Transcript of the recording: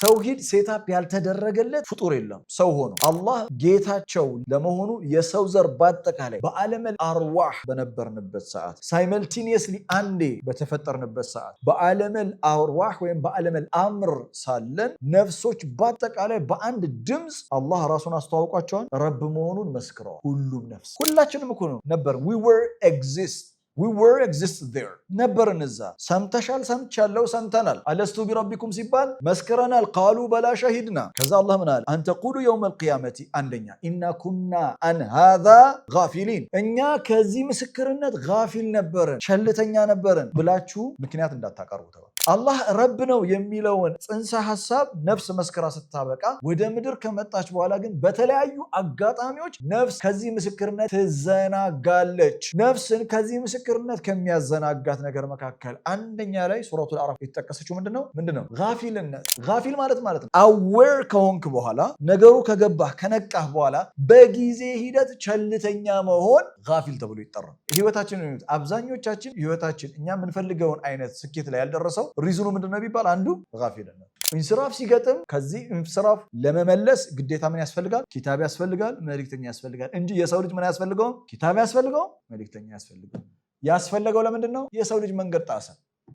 ተውሂድ ሴታፕ ያልተደረገለት ፍጡር የለም ሰው ሆኖ አላህ ጌታቸው ለመሆኑ የሰው ዘር በአጠቃላይ በዓለመል አርዋህ በነበርንበት ሰዓት ሳይመልቲኒየስሊ አንዴ በተፈጠርንበት ሰዓት በዓለመል አርዋህ ወይም በዓለመል አምር ሳለን ነፍሶች በአጠቃላይ በአንድ ድምፅ አላህ ራሱን አስተዋውቋቸዋል ረብ መሆኑን መስክረዋል ሁሉም ነፍስ ሁላችንም እኮ ነው ነበር we were exist there ነበርን እዛ ሰምተሻል ሰምቻለሁ ሰምተናል አለስቱ ቢረቢኩም ሲባል መስክረናል ቃሉ በላ ሸሂድና ከዛ አላህ ምን አለ አንተ ቁሉ የውም አልቂያመቲ አንደኛ ኢና ኩና አን ሃዛ ጋፊሊን እኛ ከዚህ ምስክርነት ጋፊል ነበርን ቸልተኛ ነበርን ብላችሁ ምክንያት እንዳታቀርቡ ተባለ አላህ ረብ ነው የሚለውን ጽንሰ ሐሳብ ነፍስ መስከራ ስታበቃ ወደ ምድር ከመጣች በኋላ ግን በተለያዩ አጋጣሚዎች ነፍስ ከዚህ ምስክርነት ትዘናጋለች ነፍስን ከዚህ ምስክርነት ከሚያዘናጋት ነገር መካከል አንደኛ ላይ ሱረቱል አዕራፍ የተጠቀሰችው ምንድነው ጋፊልነት ጋፊል ማለት ነው አዌር ከሆንክ በኋላ ነገሩ ከገባህ ከነቃህ በኋላ በጊዜ ሂደት ቸልተኛ መሆን ጋፊል ተብሎ ይጠራል ህይወታችን አብዛኞቻችን ህይወታችን እኛ የምንፈልገውን አይነት ስኬት ላይ ያልደረሰው ሪዝኑ ምንድነው ቢባል አንዱ ጋፊልነት ኢንስራፍ ሲገጥም ከዚህ ኢንስራፍ ለመመለስ ግዴታ ምን ያስፈልጋል ኪታብ ያስፈልጋል መልእክተኛ ያስፈልጋል እንጂ የሰው ልጅ ምን ያስፈልገው ኪታብ ያስፈልገው መልእክተኛ ያስፈልጋል ያስፈልገው ለምንድነው የሰው ልጅ መንገድ ጣሰ